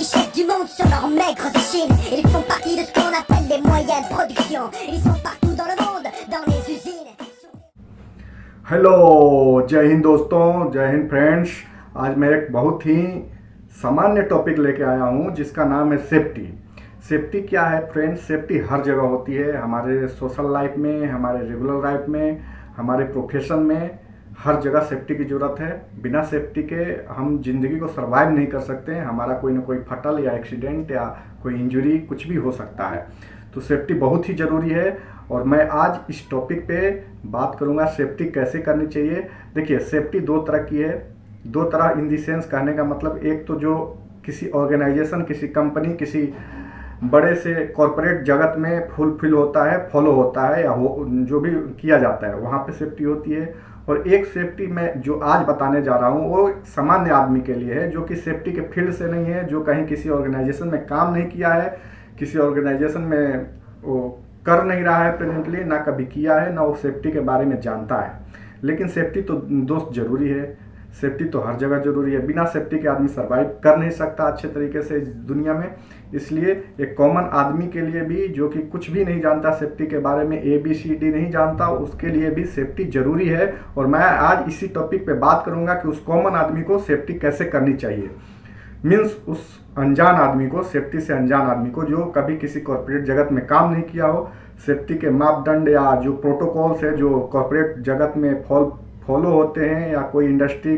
richesses du monde sur leurs maigres échines. Ils font partie de ce qu'on appelle les moyens de production. Ils sont partout dans le monde, dans les usines. Hello, जय हिंद दोस्तों, जय Hind friends. आज मैं एक बहुत ही सामान्य topic लेके आया हूँ जिसका नाम है सेफ्टी। सेफ्टी क्या है फ्रेंड्स? सेफ्टी हर जगह होती है, हमारे सोशल लाइफ में, हमारे रेगुलर लाइफ में, हमारे प्रोफेशन में, हर जगह सेफ्टी की ज़रूरत है। बिना सेफ्टी के हम ज़िंदगी को सर्वाइव नहीं कर सकते हैं। हमारा कोई ना कोई फटल या एक्सीडेंट या कोई इंजरी कुछ भी हो सकता है। तो सेफ्टी बहुत ही ज़रूरी है और मैं आज इस टॉपिक पे बात करूंगा सेफ्टी कैसे करनी चाहिए। देखिए, सेफ्टी दो तरह की है। दो तरह इन दी सेंस कहने का मतलब, एक तो जो किसी ऑर्गेनाइजेशन, किसी कंपनी, किसी बड़े से कॉरपोरेट जगत में फुलफिल होता है, फॉलो होता है या जो भी किया जाता है वहाँ पे सेफ्टी होती है। और एक सेफ्टी मैं जो आज बताने जा रहा हूँ वो सामान्य आदमी के लिए है, जो कि सेफ्टी के फील्ड से नहीं है, जो कहीं किसी ऑर्गेनाइजेशन में काम नहीं किया है, किसी ऑर्गेनाइजेशन में वो कर नहीं रहा है प्रेजेंटली, ना कभी किया है, ना वो सेफ्टी के बारे में जानता है। लेकिन सेफ्टी तो दोस्त ज़रूरी है। सेफ्टी तो हर जगह ज़रूरी है। बिना सेफ्टी के आदमी सर्वाइव कर नहीं सकता अच्छे तरीके से इस दुनिया में। इसलिए एक कॉमन आदमी के लिए भी, जो कि कुछ भी नहीं जानता सेफ्टी के बारे में, ABCD नहीं जानता, उसके लिए भी सेफ्टी ज़रूरी है। और मैं आज इसी टॉपिक पे बात करूँगा कि उस कॉमन आदमी को सेफ्टी कैसे करनी चाहिए। मीन्स उस अनजान आदमी को, सेफ्टी से अनजान आदमी को, जो कभी किसी कॉर्पोरेट जगत में काम नहीं किया हो, सेफ्टी के मापदंड या जो प्रोटोकॉल्स है जो कॉर्पोरेट जगत में फॉलो होते हैं, या कोई इंडस्ट्री,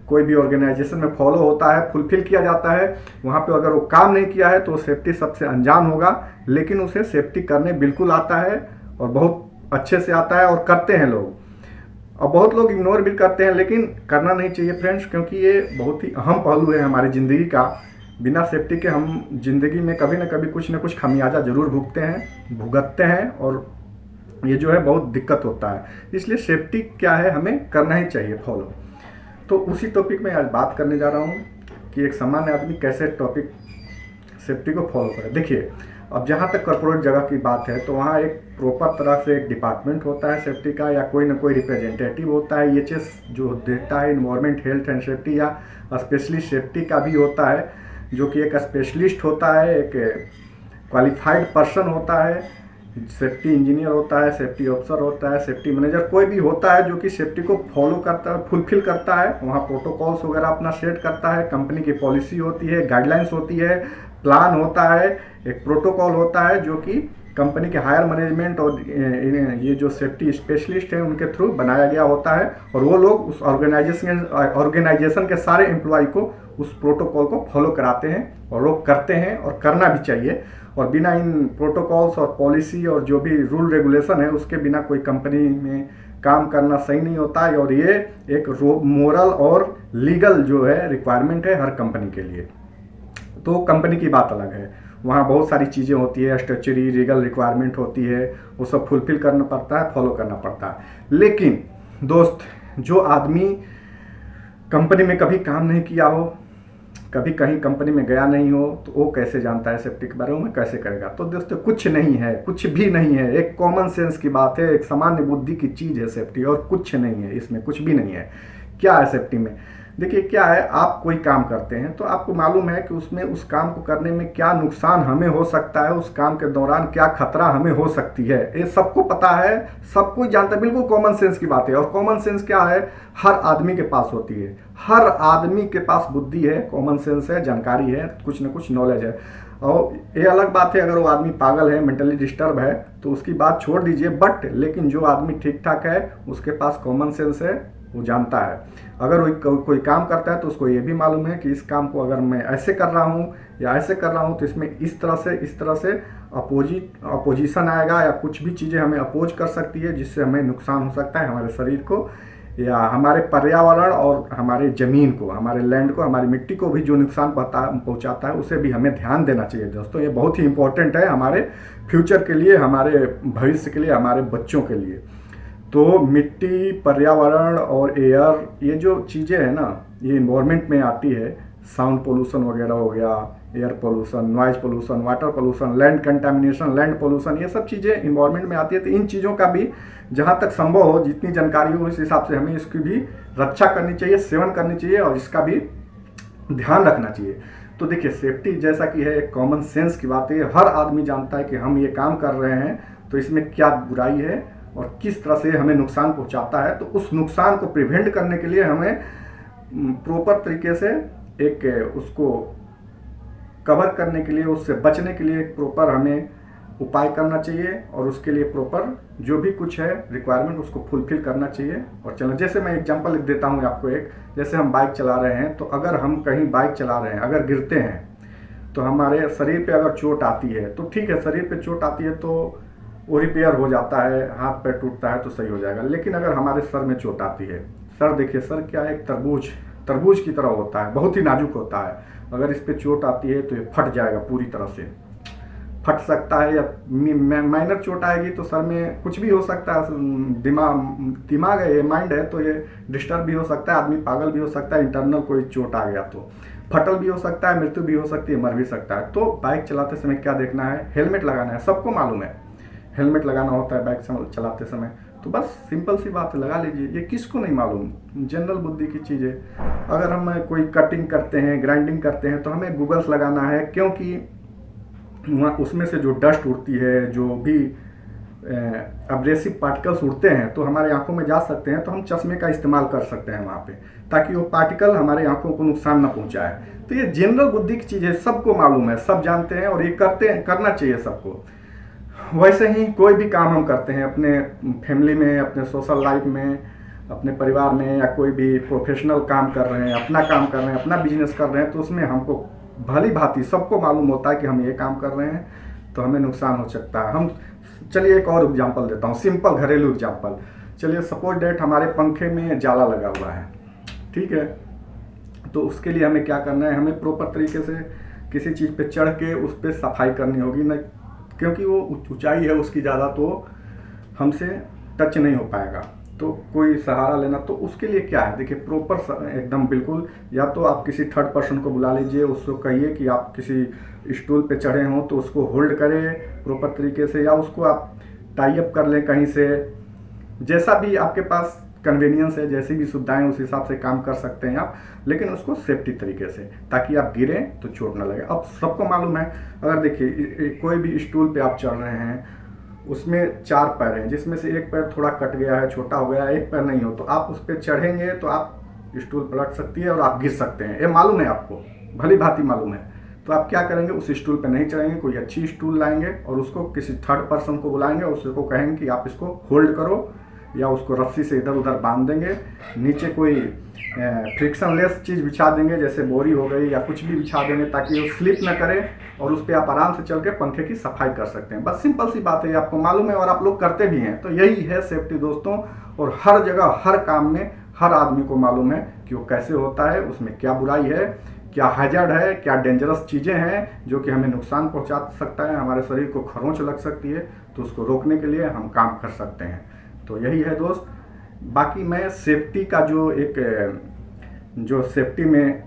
कोई भी ऑर्गेनाइजेशन में फॉलो होता है, फुलफिल किया जाता है, वहाँ पे अगर वो काम नहीं किया है तो सेफ्टी सबसे अनजान होगा। लेकिन उसे सेफ्टी करने बिल्कुल आता है और बहुत अच्छे से आता है और करते हैं लोग। और बहुत लोग इग्नोर भी करते हैं, लेकिन करना नहीं चाहिए फ्रेंड्स, क्योंकि ये बहुत ही अहम पहलू है हमारी ज़िंदगी का। बिना सेफ्टी के हम ज़िंदगी में कभी ना कभी कुछ ना कुछ खमियाजा ज़रूर भुगतते हैं और ये जो है बहुत दिक्कत होता है। इसलिए सेफ्टी क्या है, हमें करना ही चाहिए फॉलो। तो उसी टॉपिक में आज बात करने जा रहा हूँ कि एक सामान्य आदमी कैसे सेफ्टी को फॉलो करे। देखिए, अब जहाँ तक कॉर्पोरेट जगह की बात है तो वहाँ एक प्रॉपर तरह से एक डिपार्टमेंट होता है सेफ्टी का, या कोई ना कोई रिप्रेजेंटेटिव होता है, EHS जो देखता है, इन्वायरमेंट हेल्थ एंड सेफ्टी, या स्पेशलिस्ट सेफ्टी का भी होता है, जो कि एक स्पेशलिस्ट होता है, एक क्वालिफाइड पर्सन होता है, सेफ्टी इंजीनियर होता है, सेफ्टी ऑफिसर होता है, सेफ्टी मैनेजर, कोई भी होता है जो कि सेफ्टी को फॉलो करता है, फुलफिल करता है। वहाँ प्रोटोकॉल्स वगैरह अपना सेट करता है, कंपनी की पॉलिसी होती है, गाइडलाइंस होती है, प्लान होता है, एक प्रोटोकॉल होता है जो कि कंपनी के हायर मैनेजमेंट और ये जो सेफ्टी स्पेशलिस्ट हैं उनके थ्रू बनाया गया होता है। और वो लोग उस ऑर्गेनाइजेशन के सारे एम्प्लॉय को उस प्रोटोकॉल को फॉलो कराते हैं, और लोग करते हैं और करना भी चाहिए। और बिना इन प्रोटोकॉल्स और पॉलिसी और जो भी रूल रेगुलेशन है उसके बिना कोई कंपनी में काम करना सही नहीं होता है। और ये एक मोरल और लीगल जो है रिक्वायरमेंट है हर कंपनी के लिए। तो कंपनी की बात अलग है, वहाँ बहुत सारी चीज़ें होती है, स्टैट्यूटरी लीगल रिक्वायरमेंट होती है, वो सब फुलफिल करना पड़ता है, फॉलो करना पड़ता है। लेकिन दोस्त, जो आदमी कंपनी में कभी काम नहीं किया हो, कभी कहीं कंपनी में गया नहीं हो, तो वो कैसे जानता है सेफ्टी के बारे में, कैसे करेगा? तो दोस्तों, कुछ नहीं है, कुछ भी नहीं है। एक कॉमन सेंस की बात है, एक सामान्य बुद्धि की चीज़ है सेफ्टी, और कुछ नहीं है इसमें, कुछ भी नहीं है। क्या है सेफ्टी में? देखिए, क्या है, आप कोई काम करते हैं तो आपको मालूम है कि उसमें उस काम को करने में क्या नुकसान हमें हो सकता है, उस काम के दौरान क्या खतरा हमें हो सकती है, ये सबको पता है, सब कुछ जानता है। बिल्कुल कॉमन सेंस की बात है। और कॉमन सेंस क्या है, हर आदमी के पास होती है, हर आदमी के पास बुद्धि है, कॉमन सेंस है, जानकारी है, कुछ न कुछ नॉलेज है। और ये अलग बात है, अगर वो आदमी पागल है, मेंटली डिस्टर्ब है, तो उसकी बात छोड़ दीजिए। बट लेकिन जो आदमी ठीक ठाक है, उसके पास कॉमन सेंस है, वो जानता है। अगर वो कोई काम करता है तो उसको ये भी मालूम है कि इस काम को अगर मैं ऐसे कर रहा हूँ या ऐसे कर रहा हूँ तो इसमें इस तरह से अपोजिशन आएगा, या कुछ भी चीज़ें हमें अपोज कर सकती है, जिससे हमें नुकसान हो सकता है, हमारे शरीर को या हमारे पर्यावरण और हमारे ज़मीन को, हमारे लैंड को, हमारी मिट्टी को भी जो नुकसान पहुँचाता है, उसे भी हमें ध्यान देना चाहिए दोस्तों। ये बहुत ही इंपॉर्टेंट है हमारे फ्यूचर के लिए, हमारे भविष्य के लिए, हमारे बच्चों के लिए। तो मिट्टी, पर्यावरण और एयर, ये जो चीज़ें हैं ना, ये इन्वायरमेंट में आती है। साउंड पोल्यूशन वगैरह हो गया, air pollution, noise pollution, water pollution, land contamination, land pollution, ये सब चीज़ें इन्वायरमेंट में आती है। तो इन चीज़ों का भी जहाँ तक संभव हो, जितनी जानकारी हो, इस हिसाब से हमें इसकी भी रक्षा करनी चाहिए, सेवन करनी चाहिए, और इसका भी ध्यान रखना चाहिए। तो देखिए सेफ्टी जैसा कि है एक कॉमन सेंस की बात है, हर आदमी जानता है कि हम ये काम कर रहे हैं तो इसमें क्या बुराई है और किस तरह से हमें नुकसान पहुंचाता है। तो उस नुकसान को प्रिवेंट करने के लिए हमें प्रॉपर तरीके से एक उसको कवर करने के लिए, उससे बचने के लिए एक प्रॉपर हमें उपाय करना चाहिए और उसके लिए प्रॉपर जो भी कुछ है रिक्वायरमेंट उसको फुलफिल करना चाहिए और चलना। जैसे मैं एग्जांपल लिख देता हूँ आपको एक, जैसे हम बाइक चला रहे हैं तो अगर हम कहीं बाइक चला रहे हैं, अगर गिरते हैं तो हमारे शरीर पे अगर चोट आती है तो ठीक है, शरीर पे चोट आती है तो वो रिपेयर हो जाता है, हाथ पैर टूटता है तो सही हो जाएगा। लेकिन अगर हमारे सर में चोट आती है, सर देखिए सर क्या है, एक तरबूज की तरह होता है, बहुत ही नाजुक होता है। अगर इस पे चोट आती है तो ये फट जाएगा, पूरी तरह से फट सकता है, या माइनर चोट आएगी तो सर में कुछ भी हो सकता है। दिमाग है, ये माइंड है, तो ये डिस्टर्ब भी हो सकता है, आदमी पागल भी हो सकता है, इंटरनल कोई चोट आ गया तो फटल भी हो सकता है, मृत्यु भी हो सकती है, मर भी सकता है। तो बाइक चलाते समय क्या देखना है, हेलमेट लगाना है, सबको मालूम है हेलमेट लगाना होता है बाइक चलाते समय। तो बस सिंपल सी बात है, लगा लीजिए, ये किसको नहीं मालूम, जनरल बुद्धि की चीज़ है। अगर हम कोई कटिंग करते हैं, ग्राइंडिंग करते हैं तो हमें गूगल्स लगाना है, क्योंकि उसमें से जो डस्ट उड़ती है, जो भी अब्रेसिव पार्टिकल्स उड़ते हैं तो हमारे आंखों में जा सकते हैं, तो हम चश्मे का इस्तेमाल कर सकते हैं वहाँ पे, ताकि वो पार्टिकल हमारे आंखों को नुकसान न पहुँचाए। तो ये जनरल बुद्धि की चीज़ है, सबको मालूम है, सब जानते हैं और ये करना चाहिए सबको। वैसे ही कोई भी काम हम करते हैं अपने फैमिली में, अपने सोशल लाइफ में, अपने परिवार में, या कोई भी प्रोफेशनल काम कर रहे हैं, अपना काम कर रहे हैं, अपना बिजनेस कर रहे हैं, तो उसमें हमको भली भांति सबको मालूम होता है कि हम ये काम कर रहे हैं तो हमें नुकसान हो सकता है। हम चलिए एक और एग्जांपल देता हूँ, सिंपल घरेलू एग्जांपल। चलिए सपोज डेट हमारे पंखे में जाला लगा हुआ है, ठीक है, तो उसके लिए हमें क्या करना है, हमें प्रॉपर तरीके से किसी चीज़ पे चढ़ के उस पर सफाई करनी होगी ना, क्योंकि वो ऊंचाई है उसकी ज़्यादा, तो हमसे टच नहीं हो पाएगा, तो कोई सहारा लेना। तो उसके लिए क्या है, देखिए प्रॉपर एकदम बिल्कुल, या तो आप किसी थर्ड पर्सन को बुला लीजिए, उसको कहिए कि आप किसी स्टूल पे चढ़े हों तो उसको होल्ड करें प्रॉपर तरीके से, या उसको आप टाई अप कर लें कहीं से, जैसा भी आपके पास कन्वीनियंस है, जैसी भी सुविधाएं उस हिसाब से काम कर सकते हैं आप, लेकिन उसको सेफ्टी तरीके से, ताकि आप गिरें तो चोट ना लगे। अब सबको मालूम है, अगर देखिए कोई भी स्टूल पे आप चढ़ रहे हैं, उसमें 4 पैर हैं, जिसमें से एक पैर थोड़ा कट गया है, छोटा हो गया है, एक पैर नहीं हो, तो आप उस पर चढ़ेंगे तो आप स्टूल पलट सकती है और आप गिर सकते हैं, ये मालूम है आपको, भली भांति मालूम है। तो आप क्या करेंगे, उस स्टूल पर नहीं चढ़ेंगे, कोई अच्छी स्टूल लाएंगे और उसको किसी थर्ड पर्सन को बुलाएंगे, उसको कहेंगे कि आप इसको होल्ड करो, या उसको रस्सी से इधर उधर बांध देंगे, नीचे कोई फ्रिक्शनलेस चीज़ बिछा देंगे, जैसे बोरी हो गई या कुछ भी बिछा देंगे, ताकि वो स्लिप ना करे और उस पर आप आराम से चल के पंखे की सफाई कर सकते हैं। बस सिंपल सी बात है, आपको मालूम है और आप लोग करते भी हैं। तो यही है सेफ्टी दोस्तों, और हर जगह हर काम में हर आदमी को मालूम है कि वो कैसे होता है, उसमें क्या बुराई है, क्या हैजर्ड है, क्या डेंजरस चीज़ें हैं जो कि हमें नुकसान पहुंचा सकता है, हमारे शरीर को खरोंच लग सकती है, तो उसको रोकने के लिए हम काम कर सकते हैं। तो यही है दोस्त। बाकी मैं सेफ्टी का जो सेफ्टी में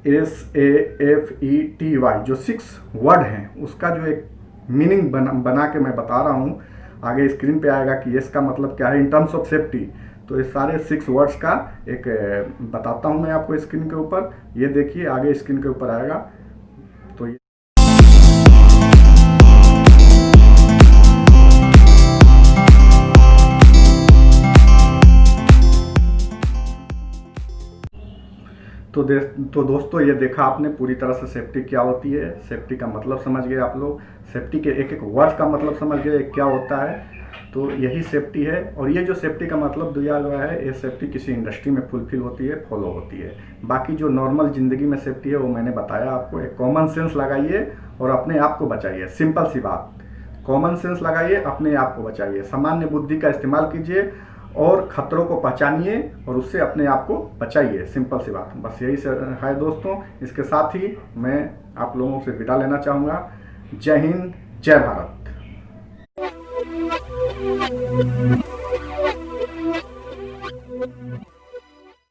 SAFETY जो 6 वर्ड हैं, उसका जो एक मीनिंग बना के मैं बता रहा हूँ, आगे स्क्रीन पे आएगा कि इसका मतलब क्या है इन टर्म्स ऑफ सेफ्टी। तो ये सारे 6 वर्ड्स का एक बताता हूँ मैं आपको स्क्रीन के ऊपर, ये देखिए आगे स्क्रीन के ऊपर आएगा। तो ये तो दोस्तों ये देखा आपने पूरी तरह से सेफ्टी क्या होती है, सेफ्टी का मतलब समझ गए आप लोग, सेफ्टी के एक एक वर्ड का मतलब समझ गए क्या होता है। तो यही सेफ्टी है, और ये जो सेफ्टी का मतलब दिया गया है, ये सेफ्टी किसी इंडस्ट्री में फुलफिल होती है, फॉलो होती है। बाकी जो नॉर्मल ज़िंदगी में सेफ्टी है वो मैंने बताया आपको। एक कॉमन सेंस लगाइए और अपने आप को बचाइए, सिंपल सी बात, कॉमन सेंस लगाइए, अपने आप को बचाइए, सामान्य बुद्धि का इस्तेमाल कीजिए और खतरों को पहचानिए और उससे अपने आप को बचाइए, सिंपल सी बात। बस यही है दोस्तों। इसके साथ ही मैं आप लोगों से विदा लेना चाहूँगा। जय हिंद, जय भारत।